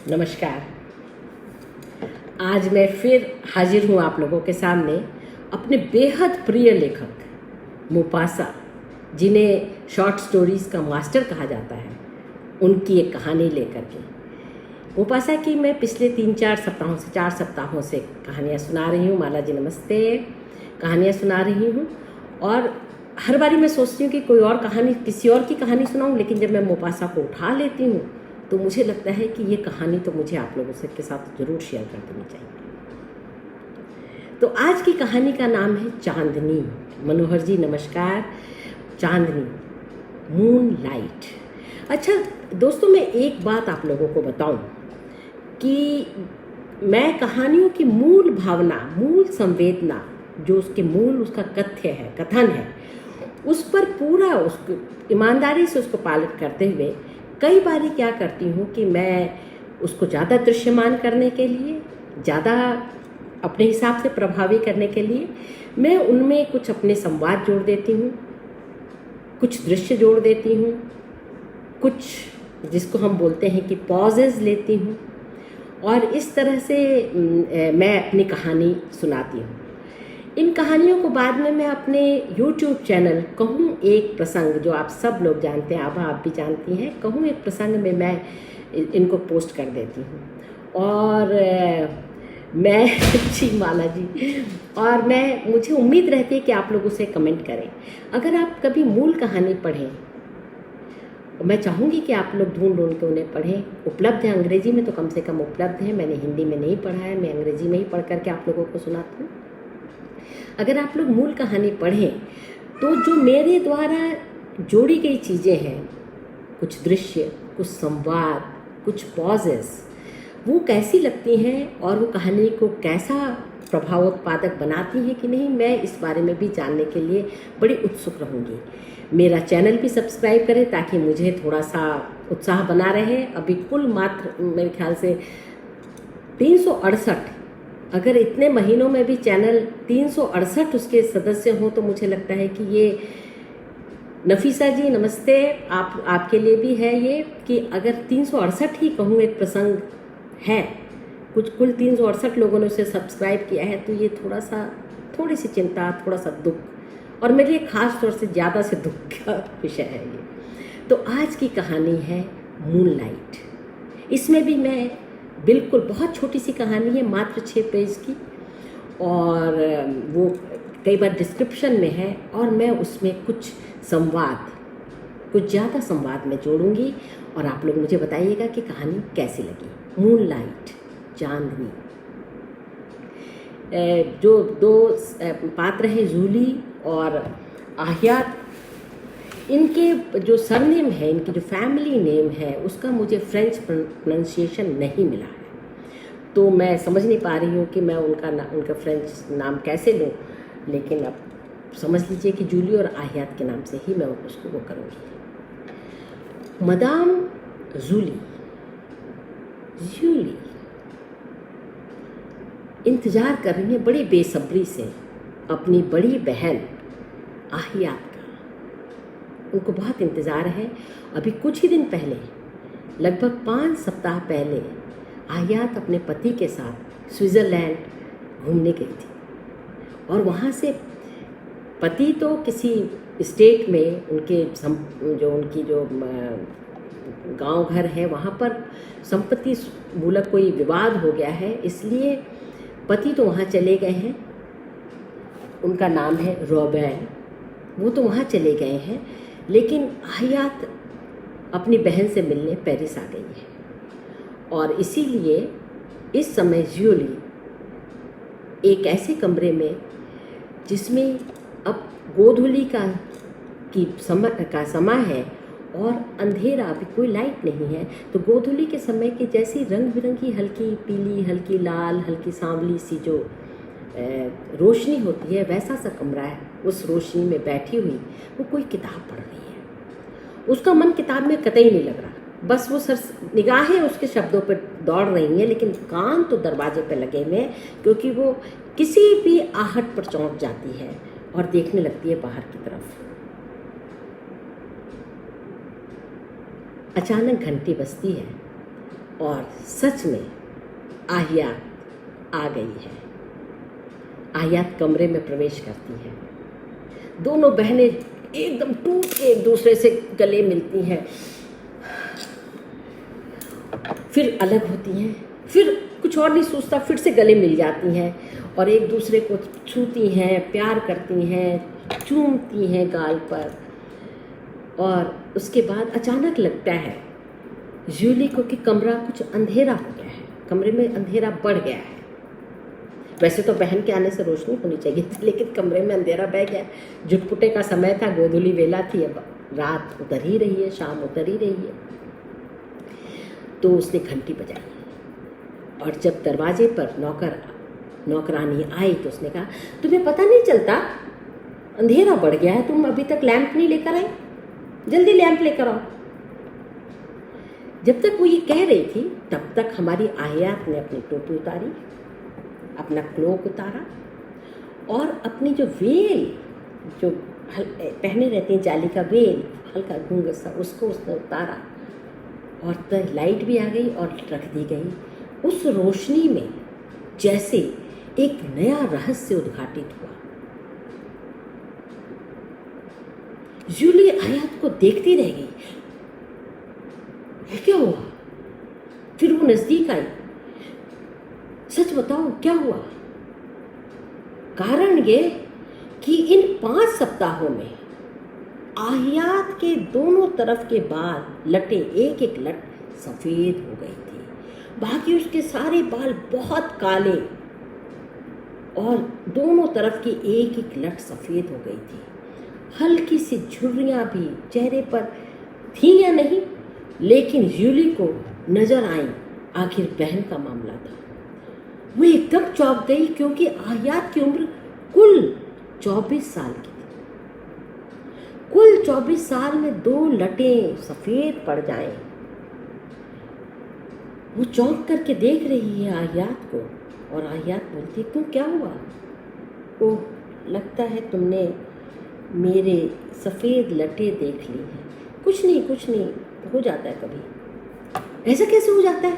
नमस्कार। आज मैं फिर हाजिर हूँ आप लोगों के सामने अपने बेहद प्रिय लेखक मोपासा, जिन्हें शॉर्ट स्टोरीज़ का मास्टर कहा जाता है, उनकी एक कहानी लेकर के। मोपासा की मैं पिछले 4 सप्ताहों से कहानियाँ सुना रही हूँ। माला जी नमस्ते। कहानियाँ सुना रही हूँ और हर बारी मैं सोचती हूँ कि कोई और कहानी, किसी और की कहानी सुनाऊँ, लेकिन जब मैं मोपासा को उठा लेती हूँ तो मुझे लगता है कि ये कहानी तो मुझे आप लोगों से के साथ ज़रूर शेयर कर देनी चाहिए। तो आज की कहानी का नाम है चांदनी। मनोहर जी नमस्कार। चांदनी, मून लाइट। अच्छा दोस्तों, मैं एक बात आप लोगों को बताऊं कि मैं कहानियों की मूल भावना, मूल संवेदना, जो उसके मूल उसका कथन है, उस पर पूरा उसको ईमानदारी से उसको पालन करते हुए कई बारी क्या करती हूँ कि मैं उसको ज़्यादा दृश्यमान करने के लिए, ज़्यादा अपने हिसाब से प्रभावी करने के लिए मैं उनमें कुछ अपने संवाद जोड़ देती हूँ, कुछ दृश्य जोड़ देती हूँ, कुछ जिसको हम बोलते हैं कि पॉजेज लेती हूँ और इस तरह से मैं अपनी कहानी सुनाती हूँ। इन कहानियों को बाद में मैं अपने YouTube चैनल कहूँ एक प्रसंग, जो आप सब लोग जानते हैं, आप भी जानती हैं, कहूँ एक प्रसंग में मैं इनको पोस्ट कर देती हूँ। और मैं जी माला जी, और मुझे उम्मीद रहती है कि आप लोग उसे कमेंट करें। अगर आप कभी मूल कहानी पढ़ें, मैं चाहूँगी कि आप लोग ढूंढ के उन्हें पढ़ें। उपलब्ध है अंग्रेजी में, तो कम से कम उपलब्ध है। मैंने हिंदी में नहीं पढ़ा है, मैं अंग्रेजी में ही पढ़ करके आप लोगों को सुनाती हूँ। अगर आप लोग मूल कहानी पढ़ें तो जो मेरे द्वारा जोड़ी गई चीज़ें हैं, कुछ दृश्य, कुछ संवाद, कुछ पॉजेस, वो कैसी लगती हैं और वो कहानी को कैसा प्रभावोत्पादक बनाती हैं कि नहीं, मैं इस बारे में भी जानने के लिए बड़ी उत्सुक रहूँगी। मेरा चैनल भी सब्सक्राइब करें ताकि मुझे थोड़ा सा उत्साह बना रहे। अभी कुल मात्र मेरे ख्याल से 368, अगर इतने महीनों में भी चैनल 368 उसके सदस्य हों तो मुझे लगता है कि ये, नफीसा जी नमस्ते, आपके लिए भी है ये, कि अगर 368 ही कहूँ एक प्रसंग है, कुल 368 लोगों ने उसे सब्सक्राइब किया है, तो ये थोड़ी सी चिंता, थोड़ा सा दुख, और मेरे लिए खास तौर से ज़्यादा से दुख का विषय है ये। तो आज की कहानी है मूनलाइट। इसमें भी मैं बिल्कुल बहुत छोटी सी कहानी है, मात्र 6 पेज की, और वो कई बार डिस्क्रिप्शन में है, और मैं उसमें कुछ संवाद, कुछ ज़्यादा संवाद में जोड़ूंगी और आप लोग मुझे बताइएगा कि कहानी कैसी लगी। मूनलाइट, चांदनी। जो दो पात्र हैं, जूली और आह्यात, इनके जो सरनेम है, इनकी जो फैमिली नेम है, उसका मुझे फ्रेंच प्रोनाउंसिएशन नहीं मिला है, तो मैं समझ नहीं पा रही हूँ कि मैं उनका फ्रेंच नाम कैसे लूँ। लेकिन अब समझ लीजिए कि जूली और आह्यात के नाम से ही मैं उसको वो करूँगी। मदाम जूली इंतज़ार कर रही है बड़ी बेसब्री से अपनी बड़ी बहन आह्यात का। उनको बहुत इंतज़ार है। अभी कुछ ही दिन पहले, लगभग 5 सप्ताह पहले, आह्यात अपने पति के साथ स्विट्ज़रलैंड घूमने गई थी, और वहाँ से पति तो किसी स्टेट में, उनकी जो गांव घर है, वहाँ पर संपत्ति मूलक कोई विवाद हो गया है, इसलिए पति तो वहाँ चले गए हैं। उनका नाम है रॉबैन। वो तो वहाँ चले गए हैं, लेकिन आह्यात अपनी बहन से मिलने पेरिस आ गई है, और इसीलिए इस समय जूली एक ऐसे कमरे में, जिसमें अब गोधूली का समय है और अंधेरा, अभी कोई लाइट नहीं है, तो गोधूली के समय की जैसी रंग बिरंगी, हल्की पीली, हल्की लाल, हल्की सांवली सी जो रोशनी होती है, वैसा सा कमरा है। उस रोशनी में बैठी हुई वो कोई किताब पढ़ रही है। उसका मन किताब में कतई नहीं लग रहा, बस वो निगाहें उसके शब्दों पर दौड़ रही हैं, लेकिन कान तो दरवाजे पर लगे हुए हैं, क्योंकि वो किसी भी आहट पर चौंक जाती है और देखने लगती है बाहर की तरफ। अचानक घंटी बजती है और सच में आहियात आ गई है। आहियात कमरे में प्रवेश करती है। दोनों बहनें एकदम टूट के एक दूसरे से गले मिलती हैं, फिर अलग होती हैं, फिर कुछ और नहीं सोचता, फिर से गले मिल जाती हैं और एक दूसरे को छूती हैं, प्यार करती हैं, चूमती हैं गाल पर। और उसके बाद अचानक लगता है जूली को कि कमरा कुछ अंधेरा हो गया है, कमरे में अंधेरा बढ़ गया है। वैसे तो बहन के आने से रोशनी होनी चाहिए थी, लेकिन कमरे में अंधेरा बह गया। जुटपुटे का समय था, गोधूली वेला थी, अब रात उतर ही रही है, शाम उतर ही रही है। तो उसने घंटी बजाई और जब दरवाजे पर नौकरानी आई तो उसने कहा, तुम्हें पता नहीं चलता अंधेरा बढ़ गया है, तुम अभी तक लैंप नहीं लेकर आए, जल्दी लैंप लेकर आओ। जब तक वो ये कह रही थी तब तक हमारी आहियात ने अपनी टोपी उतारी, अपना क्लोक उतारा और अपनी जो वेल जो पहने रहते हैं, जाली का वेल, हल्का घूंघट सा, उसको उसने उतारा और लाइट भी आ गई और रख दी गई। उस रोशनी में जैसे एक नया रहस्य उद्घाटित हुआ। जूली आहियात को देखती रह गई, ये क्या हुआ? फिर वो नजदीक आई, सच बताओ क्या हुआ? कारण ये कि इन 5 सप्ताहों में आहियात के दोनों तरफ के बाल लटे, एक एक लट सफेद हो गई थी, बाकी उसके सारे बाल बहुत काले और दोनों तरफ की एक एक लट सफेद हो गई थी। हल्की सी झुर्रियां भी चेहरे पर थी या नहीं, लेकिन जूली को नजर आई। आखिर बहन का मामला था। वो एकदम चौंक गई क्योंकि आहियात की उम्र कुल 24 साल की थी। कुल 24 साल में 2 लटें सफेद पड़ जाएं। वो चौंक करके देख रही है आहियात को और आहियात बोलती, क्यों, क्या हुआ? ओह, लगता है तुमने मेरे सफ़ेद लटे देख ली हैं। कुछ नहीं, हो जाता है कभी। ऐसा कैसे हो जाता है?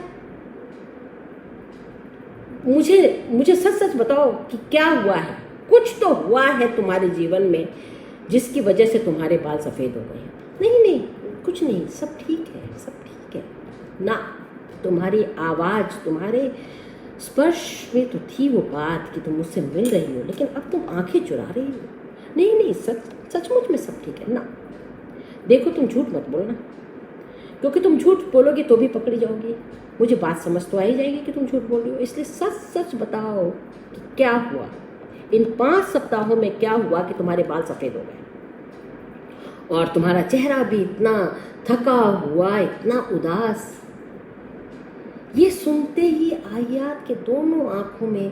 मुझे सच बताओ कि क्या हुआ है? कुछ तो हुआ है तुम्हारे जीवन में जिसकी वजह से तुम्हारे बाल सफ़ेद हो गए हैं। नहीं, कुछ नहीं, सब ठीक है ना। तुम्हारी आवाज़, तुम्हारे स्पर्श में तो थी वो बात कि तुम मुझसे मिल रही हो, लेकिन अब तुम आंखें चुरा रही हो। नहीं, सचमुच में सब ठीक है ना। देखो, तुम झूठ मत बोलना, क्योंकि तुम झूठ बोलोगी तो भी पकड़ी जाओगी। मुझे बात समझ तो आ ही जाएगी कि तुम झूठ बोल रही हो, इसलिए सच बताओ कि क्या हुआ। इन 5 सप्ताहों में क्या हुआ कि तुम्हारे बाल सफ़ेद हो गए और तुम्हारा चेहरा भी इतना थका हुआ, इतना उदास। ये सुनते ही आहियात के दोनों आंखों में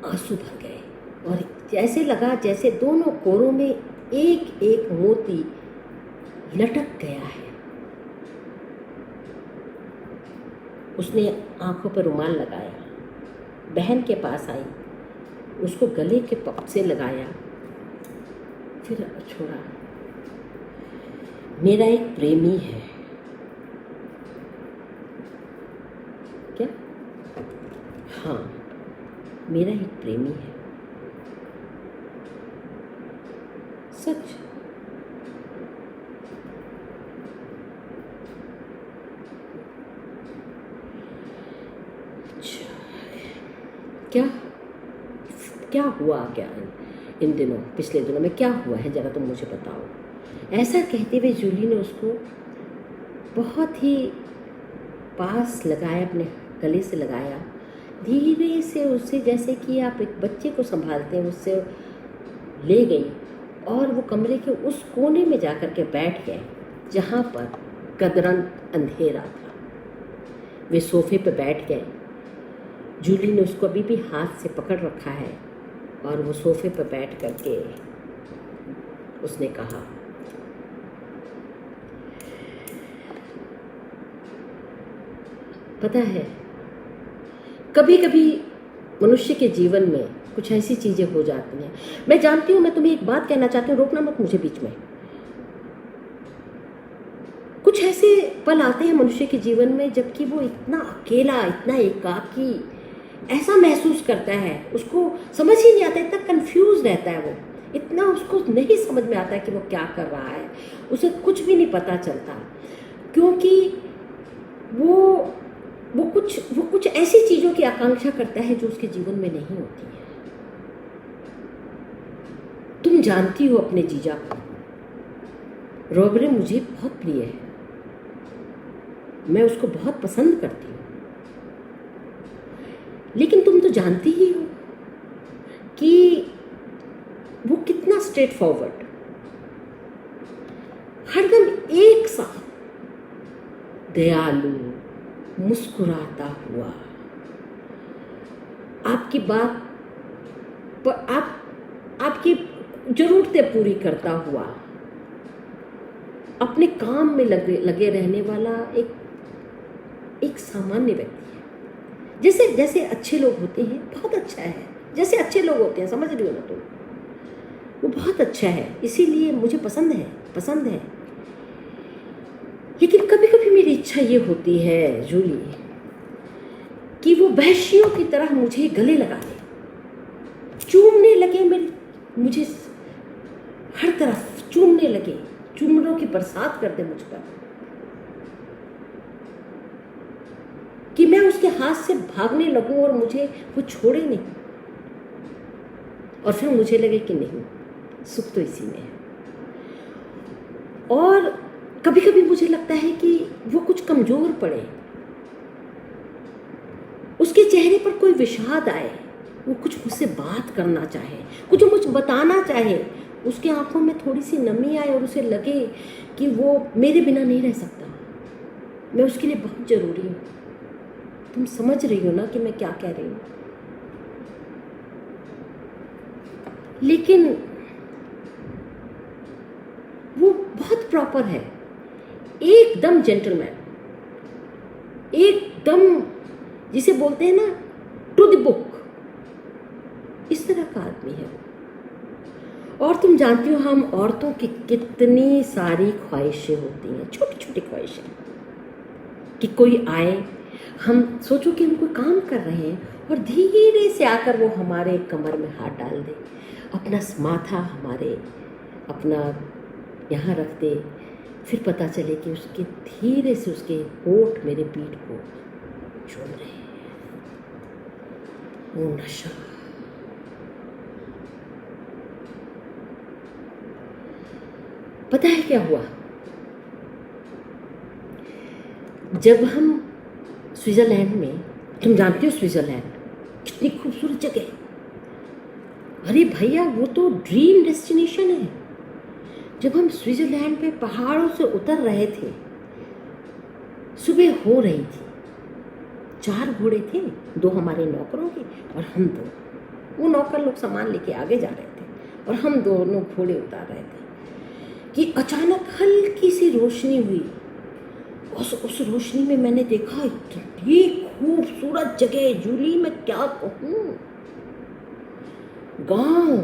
आंसू भर गए और जैसे लगा जैसे दोनों कोरों में एक एक मोती लटक गया है। उसने आंखों पर रुमाल लगाया, बहन के पास आई, उसको गले के पप से लगाया, फिर छोड़ा। मेरा एक प्रेमी है। क्या? हाँ, मेरा एक प्रेमी है। सच? क्या हुआ क्या इन दिनों, पिछले दिनों में क्या हुआ है, जरा तुम मुझे बताओ। ऐसा कहते हुए जूली ने उसको बहुत ही पास लगाया, अपने गले से लगाया, धीरे से उसे जैसे कि आप एक बच्चे को संभालते हैं, उससे ले गई और वो कमरे के उस कोने में जाकर के बैठ गए जहाँ पर कदरन अंधेरा था। वे सोफे पर बैठ गए। जूली ने उसको अभी भी हाथ से पकड़ रखा है और वो सोफे पर बैठ करके उसने कहा, पता है, कभी कभी मनुष्य के जीवन में कुछ ऐसी चीज़ें हो जाती हैं। मैं जानती हूँ, मैं तुम्हें एक बात कहना चाहती हूँ, रोकना मत मुझे बीच में। कुछ ऐसे पल आते हैं मनुष्य के जीवन में जबकि वो इतना अकेला, इतना एकाकी ऐसा महसूस करता है, उसको समझ ही नहीं आता, इतना कंफ्यूज रहता है वो, इतना उसको नहीं समझ में आता है कि वो क्या कर रहा है, उसे कुछ भी नहीं पता चलता, क्योंकि वो कुछ ऐसी चीज़ों की आकांक्षा करता है जो उसके जीवन में नहीं होती है। तुम जानती हो अपने जीजा को, रॉबरे मुझे बहुत प्रिय है, मैं उसको बहुत पसंद करती हूँ, लेकिन तुम तो जानती ही हो कि वो कितना स्ट्रेट फॉरवर्ड, हरदम एक सा दयालु, मुस्कुराता हुआ, आपकी बात पर आपकी जरूरतें पूरी करता हुआ, अपने काम में लगे रहने वाला एक सामान्य व्यक्ति है। जैसे अच्छे लोग होते हैं, बहुत अच्छा है, जैसे अच्छे लोग होते हैं, समझ रही हो ना तुम, वो बहुत अच्छा है, इसीलिए मुझे पसंद है। लेकिन कभी कभी मेरी इच्छा ये होती है जूली कि वो वहशियों की तरह मुझे गले लगा दे, चूमने लगे, मुझे हर तरफ चूमने लगे, चुम्बनों की बरसात कर दे मुझ पर, कि मैं उसके हाथ से भागने लगूं और मुझे वो छोड़े नहीं, और फिर मुझे लगे कि नहीं, सुख तो इसी में है। और कभी कभी मुझे लगता है कि वो कुछ कमजोर पड़े, उसके चेहरे पर कोई विषाद आए, वो कुछ मुझसे बात करना चाहे, कुछ मुझे बताना चाहे, उसके आंखों में थोड़ी सी नमी आए और उसे लगे कि वो मेरे बिना नहीं रह सकता, मैं उसके लिए बहुत जरूरी हूँ। तुम समझ रही हो ना कि मैं क्या कह रही हूँ? लेकिन वो बहुत प्रॉपर है, एकदम जेंटलमैन, एकदम जिसे बोलते हैं ना टू द बुक, इस तरह का आदमी है। और तुम जानती हो हम औरतों की कितनी सारी ख्वाहिशें होती हैं, छोटी छोटी ख्वाहिशें, कि कोई आए, हम सोचो कि हम कोई काम कर रहे हैं और धीरे से आकर वो हमारे कमर में हाथ डाल दे, अपना माथा हमारे अपना यहाँ रख दे, फिर पता चले कि उसके धीरे से उसके होंठ मेरे पीठ को चूम रहे हैं। वो नशा, पता है क्या हुआ? जब हम स्विट्जरलैंड में, तुम जानती हो स्विट्जरलैंड कितनी खूबसूरत जगह, अरे भैया वो तो ड्रीम डेस्टिनेशन है। जब हम स्विट्जरलैंड पे पहाड़ों से उतर रहे थे, सुबह हो रही थी, 4 घोड़े थे, 2 हमारे नौकरों के और हम 2, वो नौकर लोग सामान लेके आगे जा रहे थे और हम दोनों घोड़े उतार रहे थे कि अचानक हल्की सी रोशनी हुई। उस रोशनी में मैंने देखा इतनी खूबसूरत जगह, जूली मैं क्या कहूँ, गांव,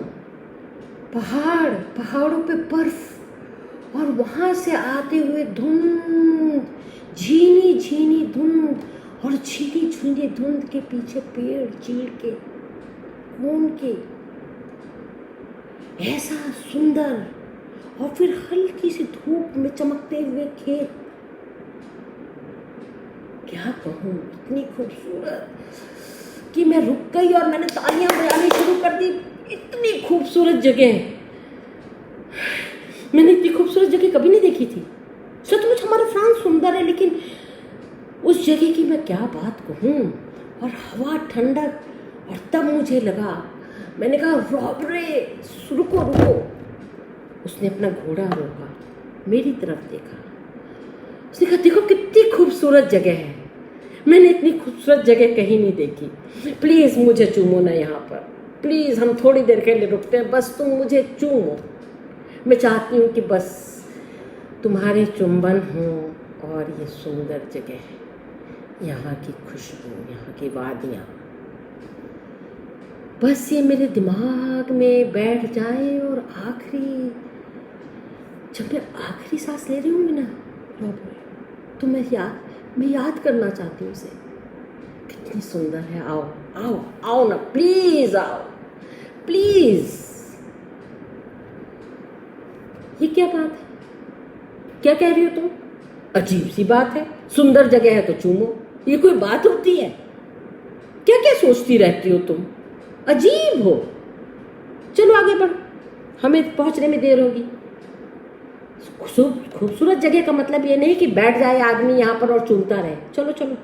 पहाड़, पहाड़ों पे बर्फ और वहां से आते हुए धुंध, झीनी झीनी धुंध, और झीनी झीनी धुंध के पीछे पेड़ चीड़ के, खून के, ऐसा सुंदर, और फिर हल्की सी धूप में चमकते हुए खेत, क्या कहूँ, इतनी खूबसूरत कि मैं रुक गई और मैंने तालियां बजानी शुरू कर दी। इतनी खूबसूरत जगह, मैंने इतनी खूबसूरत जगह कभी नहीं देखी थी। सचमुच हमारा फ्रांस सुंदर है, लेकिन उस जगह की मैं क्या बात कहूँ, और हवा ठंडक, और तब मुझे लगा, मैंने कहा रॉबरे रुको रुको। उसने अपना घोड़ा रोका, मेरी तरफ देखा, उसने कहा देखो कितनी खूबसूरत जगह है, मैंने इतनी खूबसूरत जगह कहीं नहीं देखी, प्लीज़ मुझे चूमो ना यहाँ पर, प्लीज़ हम थोड़ी देर के लिए रुकते हैं, बस तुम मुझे चूमो, मैं चाहती हूँ कि बस तुम्हारे चुंबन हों और ये सुंदर जगह, यहाँ की खुशबू, यहाँ की वादियाँ, बस ये मेरे दिमाग में बैठ जाए। और जब मैं आखिरी सांस ले रही हूँगी ना, तो मैं याद करना चाहती हूँ उसे। कितनी सुंदर है। आओ आओ आओ ना, प्लीज आओ, प्लीज। ये क्या बात है? क्या कह रही हो तुम? अजीब सी बात है, सुंदर जगह है तो चूमो, ये कोई बात होती है? क्या क्या सोचती रहती हो तुम? अजीब हो। चलो आगे बढ़ो, हमें पहुंचने में देर होगी। खूबसूरत जगह का मतलब ये नहीं कि बैठ जाए आदमी यहाँ पर और चूमता रहे। चलो चलो,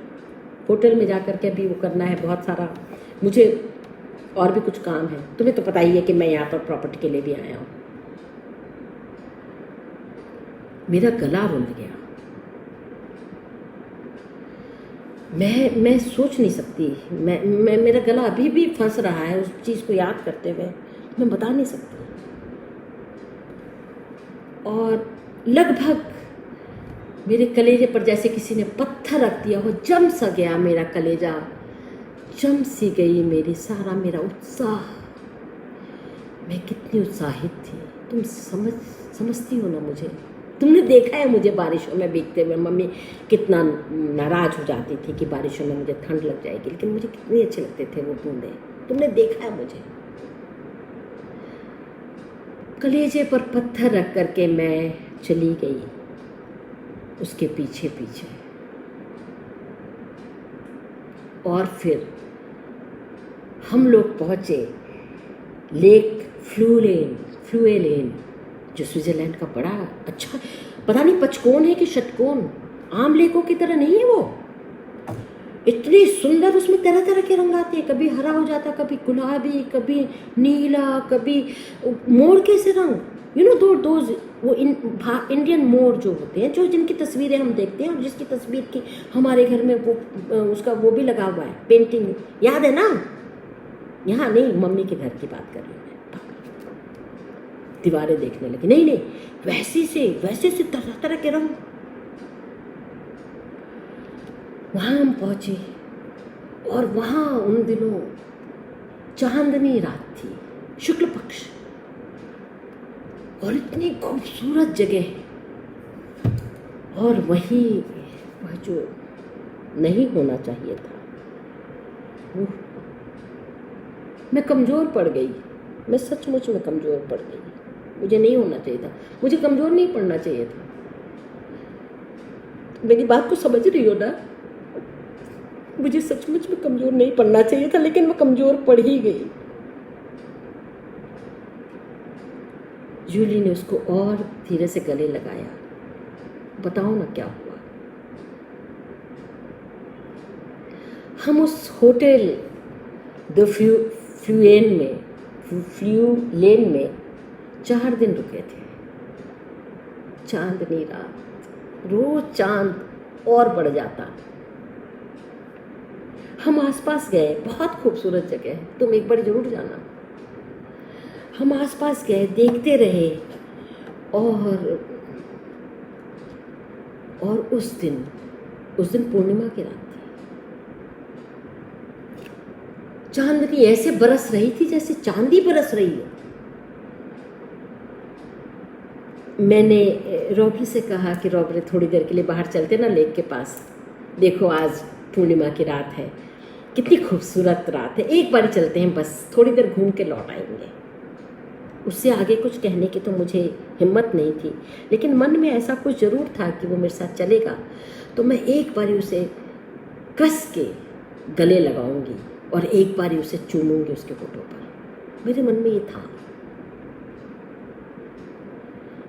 होटल में जा कर के अभी वो करना है बहुत सारा, मुझे और भी कुछ काम है। तुम्हें तो पता ही है कि मैं यहाँ पर प्रॉपर्टी के लिए भी आया हूँ। मेरा गला रुंध गया। मैं सोच नहीं सकती, मैं मेरा गला अभी भी फंस रहा है उस चीज़ को याद करते हुए, मैं बता नहीं सकती। और लगभग मेरे कलेजे पर जैसे किसी ने पत्थर रख दिया हो, जम सा गया मेरा कलेजा, जम सी गई मेरा उत्साह। मैं कितनी उत्साहित थी, तुम समझती हो ना मुझे? तुमने देखा है मुझे बारिशों में भीगते हुए। मम्मी कितना नाराज हो जाती थी कि बारिशों में मुझे ठंड लग जाएगी, लेकिन मुझे कितने अच्छे लगते थे वो बूंदे। तुमने देखा है मुझे। कलेजे पर पत्थर रख करके मैं चली गई उसके पीछे पीछे। और फिर हम लोग पहुंचे लेक फ्लुएलेन, जो स्विट्जरलैंड का बड़ा अच्छा, पता नहीं पचकोन है कि षटकोन, आम लेकों की तरह नहीं है वो, इतनी सुंदर। उसमें तरह तरह के रंग आते हैं, कभी हरा हो जाता, कभी गुलाबी, कभी नीला, कभी मोर के से रंग, वो इंडियन मोर जो होते हैं, जो जिनकी तस्वीरें हम देखते हैं और जिसकी तस्वीर की हमारे घर में उसका वो भी लगा हुआ है, पेंटिंग, याद है ना? यहाँ नहीं, मम्मी के घर की बात कर रही हूँ। दीवारें देखने लगी, नहीं वैसे से तरह तरह के रंग। वहां हम पहुंचे और वहां उन दिनों चांदनी रात थी, शुक्ल पक्ष, और इतनी खूबसूरत जगह। और वहीं वह जो नहीं होना चाहिए था, वो मैं कमज़ोर पड़ गई। मैं सचमुच में कमज़ोर पड़ गई। मुझे नहीं होना चाहिए था, मुझे कमज़ोर नहीं पड़ना चाहिए था। मेरी बात को समझ रही हो ना? मुझे सचमुच में कमज़ोर नहीं पड़ना चाहिए था, लेकिन मैं कमज़ोर पड़ ही गई। जूली ने उसको और धीरे से गले लगाया। बताओ ना क्या हुआ? हम उस होटल द फ्लुएलेन में 4 दिन रुके थे। चांदनी रात, रोज चांद और बढ़ जाता। हम आसपास गए, बहुत खूबसूरत जगह है, तुम एक बार जरूर जाना। हम आसपास गए, देखते रहे। और उस दिन पूर्णिमा की रात थी। चांदनी ऐसे बरस रही थी जैसे चांदी बरस रही है। मैंने रॉबरी से कहा कि रॉबरी, थोड़ी देर के लिए बाहर चलते ना लेक के पास, देखो आज पूर्णिमा की रात है, कितनी खूबसूरत रात है, एक बार चलते हैं, बस थोड़ी देर घूम के लौट आएंगे। उससे आगे कुछ कहने की तो मुझे हिम्मत नहीं थी, लेकिन मन में ऐसा कुछ ज़रूर था कि वो मेरे साथ चलेगा तो मैं एक बारी उसे कस के गले लगाऊंगी और एक बारी उसे चूमूंगी उसके होठों पर। मेरे मन में ये था,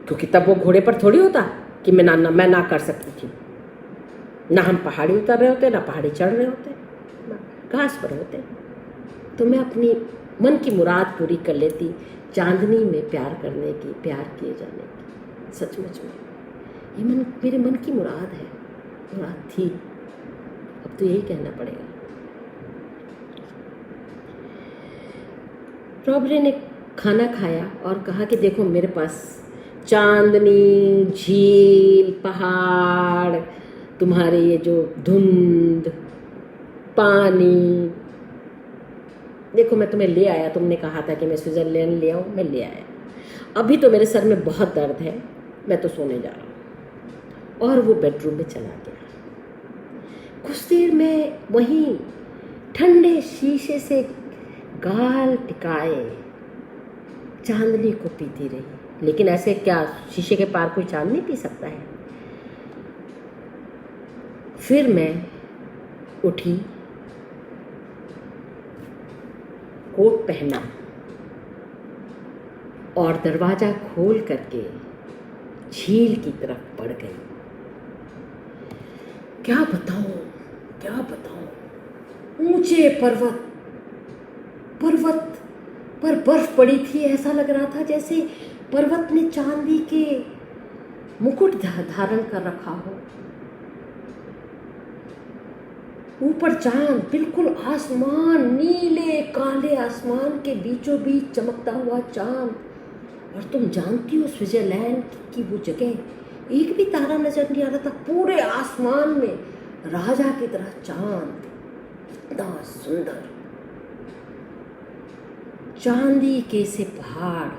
क्योंकि तब वो घोड़े पर थोड़ी होता कि मैं ना कर सकती थी। ना हम पहाड़ी उतर रहे होते, ना पहाड़ी चढ़ रहे होते, घास पर होते। तो मैं अपनी मन की मुराद पूरी कर लेती, चांदनी में प्यार करने की, प्यार किए जाने की। सचमुच में ये मेरे मन की मुराद है, मुराद थी, अब तो यही कहना पड़ेगा। रॉबरी ने खाना खाया और कहा कि देखो मेरे पास चांदनी, झील, पहाड़, तुम्हारे ये जो धुंध, पानी, देखो मैं तुम्हें ले आया। तुमने कहा था कि मैं स्विट्जरलैंड ले आऊँ, मैं ले आया। अभी तो मेरे सर में बहुत दर्द है, मैं तो सोने जा रहा हूँ। और वो बेडरूम में चला गया। कुछ देर में वहीं ठंडे शीशे से गाल टिकाए चांदनी को पीती रही। लेकिन ऐसे क्या शीशे के पार कोई चांदनी पी सकता है? फिर मैं उठी, कोट पहना और दरवाजा खोल करके झील की तरफ बढ़ गई। क्या बताऊं, ऊंचे पर्वत पर बर्फ पड़ी थी। ऐसा लग रहा था जैसे पर्वत ने चांदी के मुकुट धारण कर रखा हो। ऊपर चांद, बिल्कुल आसमान, नीले काले आसमान के बीचों बीच चमकता हुआ चांद। और तुम जानती हो स्विट्जरलैंड की वो जगह, एक भी तारा नजर नहीं आ रहा था। पूरे आसमान में राजा की तरह चांद, इतना सुंदर। चांदी के से पहाड़,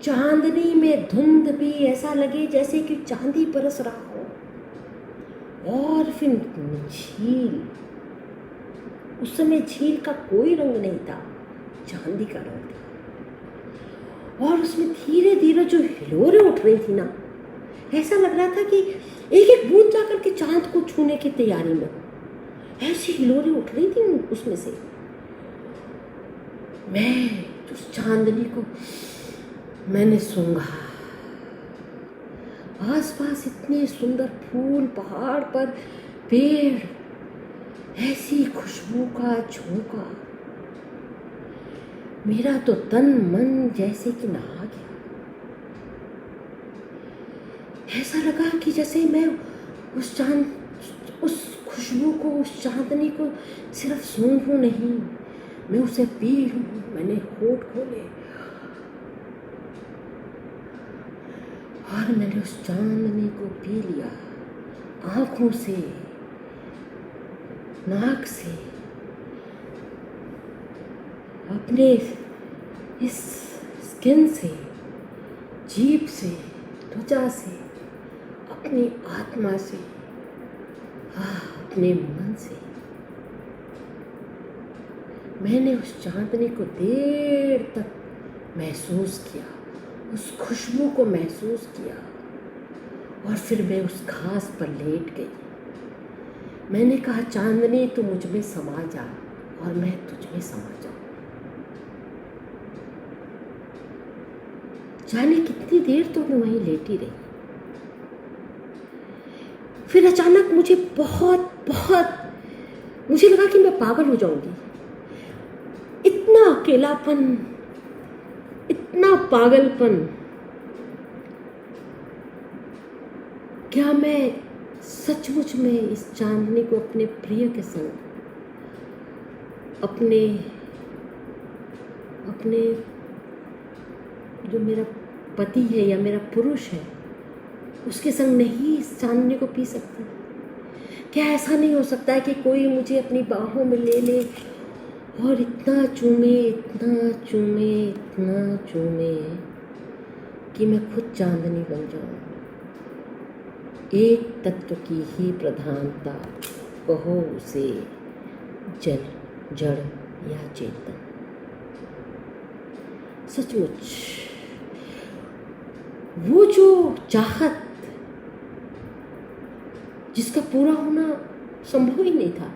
चांदनी में धुंध भी ऐसा लगे जैसे कि चांदी बरस रहा हो। और फिर झील, उस समय झील का कोई रंग नहीं था, चांदी का रंग था। और उसमें धीरे धीरे जो हिलोरें उठ रही थी ना, ऐसा लग रहा था कि एक एक बूंद जाकर के चांद को छूने की तैयारी में हो। ऐसी हिलोरें उठ रही थी उसमें से। मैं उस चांदनी को मैंने सूंघा। आसपास इतने सुंदर फूल, पहाड़ पर पेड़, ऐसी खुशबू का झोंका। मेरा तो तन मन जैसे कि नहा गया। ऐसा लगा कि जैसे मैं उस खुशबू को, उस चांदनी को सिर्फ सूंघूं नहीं, मैं उसे पी लूं। मैंने होठ खोले और मैंने उस चांदनी को पी लिया, आंखों से, नाक से, अपने इस स्किन से, जीभ से, त्वचा से, अपनी आत्मा से, अपने मन से। मैंने उस चांदनी को देर तक महसूस किया, उस खुशबू को महसूस किया। और फिर मैं उस घास पर लेट गई। मैंने कहा, चांदनी तू मुझ में समा जा और मैं तुझ में समा जाऊं। जाने कितनी देर तो मैं वहीं लेटी रही। फिर अचानक मुझे मुझे लगा कि मैं पागल हो जाऊंगी। इतना अकेलापन, इतना पागलपन। क्या मैं सचमुच में इस चांदनी को अपने प्रिय के संग, अपने जो मेरा पति है या मेरा पुरुष है, उसके संग नहीं इस चांदनी को पी सकती? क्या ऐसा नहीं हो सकता है कि कोई मुझे अपनी बाहों में ले ले और इतना चूमे, इतना चूमे, इतना चूमे कि मैं खुद चांदनी बन जाऊं? एक तत्व की ही प्रधानता, कहो उसे जल, जड़ या चेतन। सचमुच वो जो चाहत जिसका पूरा होना संभव ही नहीं था,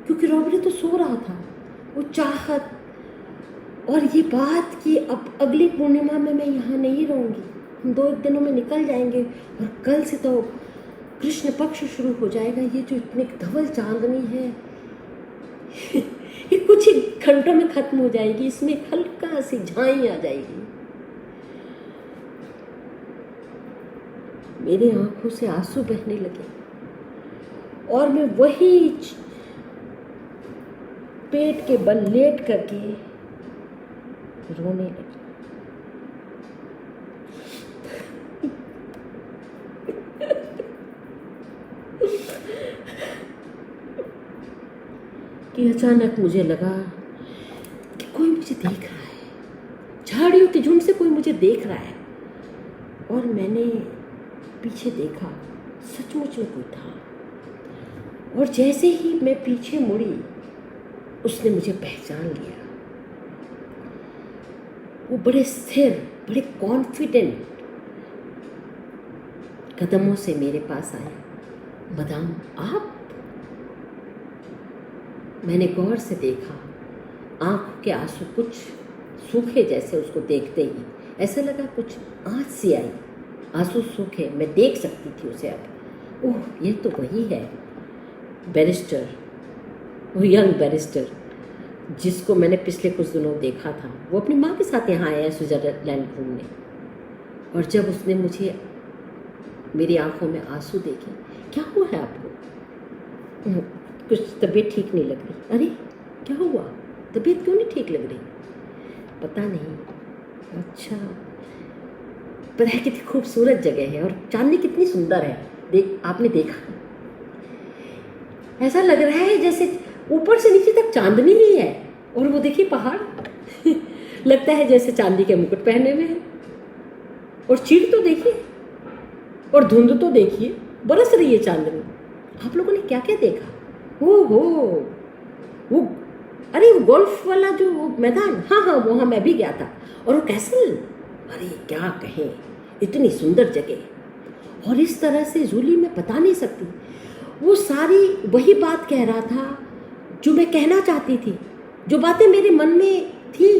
क्योंकि रॉबर्ट तो सो रहा था। वो चाहत और ये बात कि अब अगली पूर्णिमा में मैं यहाँ नहीं रहूँगी, हम 2 दिनों में निकल जाएंगे और कल से तो कृष्ण पक्ष शुरू हो जाएगा। ये जो इतनी धवल चांदनी है ये कुछ ही घंटों में खत्म हो जाएगी, इसमें हल्का सी झाई आ जाएगी। मेरी आंखों से आंसू बहने लगे और मैं वही पेट के बल लेट करके रोने लगी। कि अचानक मुझे लगा कि कोई मुझे देख रहा है, झाड़ियों के झुंड से कोई मुझे देख रहा है। और मैंने पीछे देखा, सचमुच में कोई था। और जैसे ही मैं पीछे मुड़ी, उसने मुझे पहचान लिया। वो बड़े स्थिर, बड़े कॉन्फिडेंट कदमों से मेरे पास आया। मदाम, आप? मैंने गौर से देखा, आंखों के आंसू कुछ सूखे जैसे उसको देखते ही। ऐसा लगा कुछ आँच सी आई, आंसू सूखे, मैं देख सकती थी उसे अब। ओह, ये तो वही है बैरिस्टर, वो यंग बैरिस्टर जिसको मैंने पिछले कुछ दिनों देखा था। वो अपनी माँ के साथ यहाँ आया है स्विट्जरलैंड घूमने। और जब उसने मुझे, मेरी आंखों में आंसू देखे, क्या हुआ है आपको? कुछ तबीयत ठीक नहीं लग रही। अरे क्या हुआ, तबीयत क्यों नहीं ठीक लग रही? पता नहीं। अच्छा, पता है कितनी खूबसूरत जगह है और चांदनी कितनी सुंदर है। आपने देखा? ऐसा लग रहा है जैसे ऊपर से नीचे तक चांदनी ही है। और वो देखिए पहाड़ लगता है जैसे चांदी के मुकुट पहने हुए हैं। और चीड़ तो देखिए, और धुंध तो देखिए, बरस रही है चांदनी। आप लोगों ने क्या क्या देखा? वो अरे वो गोल्फ वाला जो मैदान, हाँ वहाँ मैं भी गया था। और वो कैसल, अरे क्या कहें, इतनी सुंदर जगह। और इस तरह से जूली मैं बता नहीं सकती, वो सारी वही बात कह रहा था जो मैं कहना चाहती थी, जो बातें मेरे मन में थी,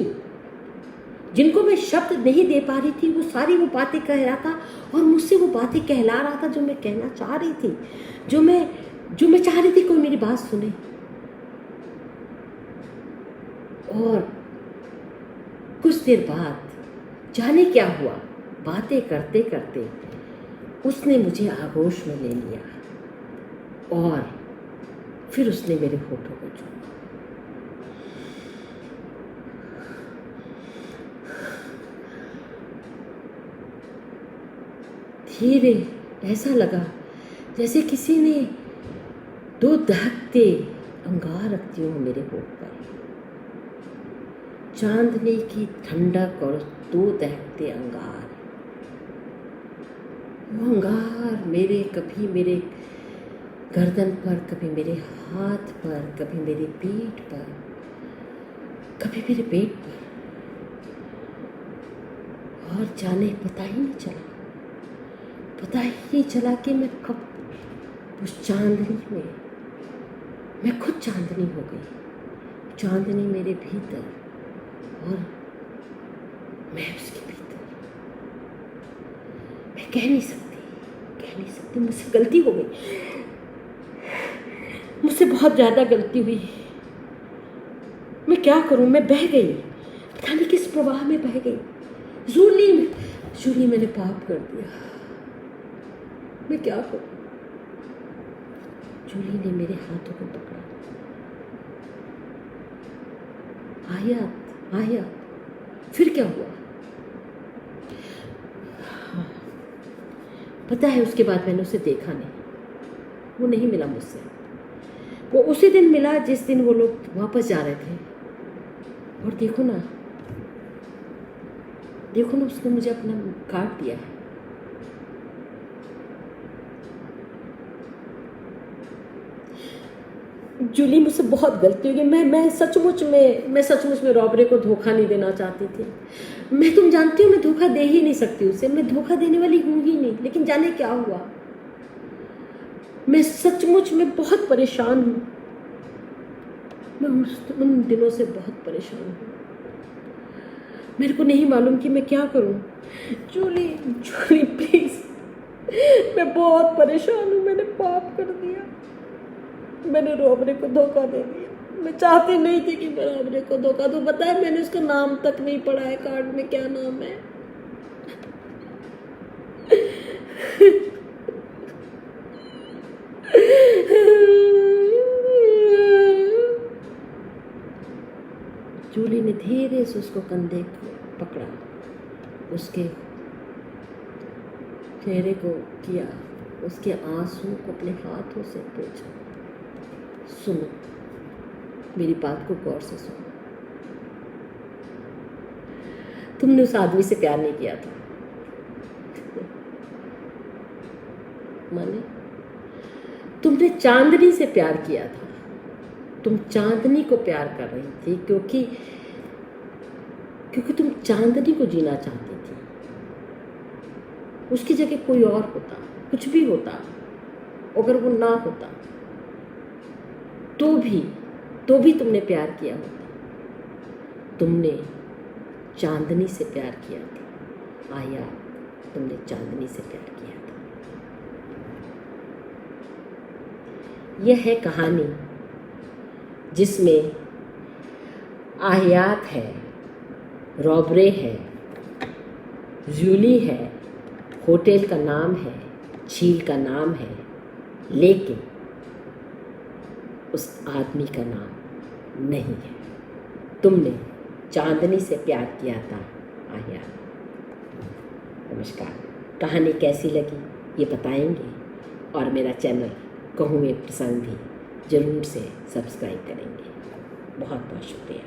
जिनको मैं शब्द नहीं दे पा रही थी, वो सारी वो बातें कह रहा था। और मुझसे वो बातें कहला रहा था जो मैं कहना चाह रही थी, जो मैं चाह रही थी कोई मेरी बात सुने। और कुछ देर बाद जाने क्या हुआ, बातें करते करते उसने मुझे आगोश में ले लिया और फिर उसने मेरे होठों को छुआ। धीरे, ऐसा लगा जैसे किसी ने दो दहकते अंगार रख दिए हो मेरे होठ पर। चांदनी की ठंडक और दो दहकते अंगार। वो अंगार कभी मेरे गर्दन पर, कभी मेरे हाथ पर, कभी मेरी पीठ पर, कभी मेरे पेट पर। और जाने पता ही नहीं चला कि मैं कब उस चांदनी में, मैं खुद चांदनी हो गई। चांदनी मेरे भीतर और मैं उसके भीतर। मैं कह नहीं सकती, मुझसे गलती हो गई, मुझसे बहुत ज़्यादा गलती हुई। मैं क्या करूं, मैं बह गई, पता नहीं किस प्रवाह में बह गई। जूली, मैंने पाप कर दिया, मैं क्या करूं? जूली ने मेरे हाथों को पकड़ा। आया, फिर क्या हुआ? पता है उसके बाद मैंने उसे देखा नहीं, वो नहीं मिला मुझसे। वो उसी दिन मिला जिस दिन वो लोग वापस जा रहे थे। और देखो ना उसने मुझे अपना काट दिया है। जूली, मुझसे बहुत गलती हो गई। मैं सचमुच में रॉबरे को धोखा नहीं देना चाहती थी। तुम जानती हो मैं धोखा दे ही नहीं सकती उसे, मैं धोखा देने वाली हूँ ही नहीं। लेकिन जाने क्या हुआ, मैं सचमुच में बहुत परेशान हूँ। मैं उन दिनों से बहुत परेशान हूँ। मेरे को नहीं मालूम कि मैं क्या करूँ। जूली प्लीज, मैं बहुत परेशान हूँ। मैंने पाप कर दिया, मैंने रॉबरे को धोखा दे दिया। मैं चाहती नहीं थी कि मैं रॉबरे को धोखा दूँ। पता है मैंने उसका नाम तक नहीं पढ़ा है, कार्ड में क्या नाम है। जूली ने धीरे से उसको कंधे को पकड़ा, उसके चेहरे को किया, उसके आंसू को अपने हाथों से पोंछा। सुनो, मेरी बात को गौर से सुनो। तुमने उस आदमी से प्यार नहीं किया था, परमात्मा ने, तुमने चांदनी से प्यार किया था, तुम चांदनी को प्यार कर रही थी क्योंकि तुम चांदनी को जीना चाहती थी। उसकी जगह कोई और होता, कुछ भी होता, अगर वो ना होता तो भी तुमने प्यार किया होता। तुमने चांदनी से प्यार किया था आया, तुमने चांदनी से प्यार किया था। यह है कहानी जिसमें आहियात है, रॉबरे है, जूली है, होटल का नाम है, झील का नाम है, लेकिन उस आदमी का नाम नहीं है। तुमने चांदनी से प्यार किया था आहिया। नमस्कार। कहानी कैसी लगी ये बताएंगे और मेरा चैनल कहूँ एक प्रसंग भी ज़रूर से सब्सक्राइब करेंगे। बहुत बहुत शुक्रिया।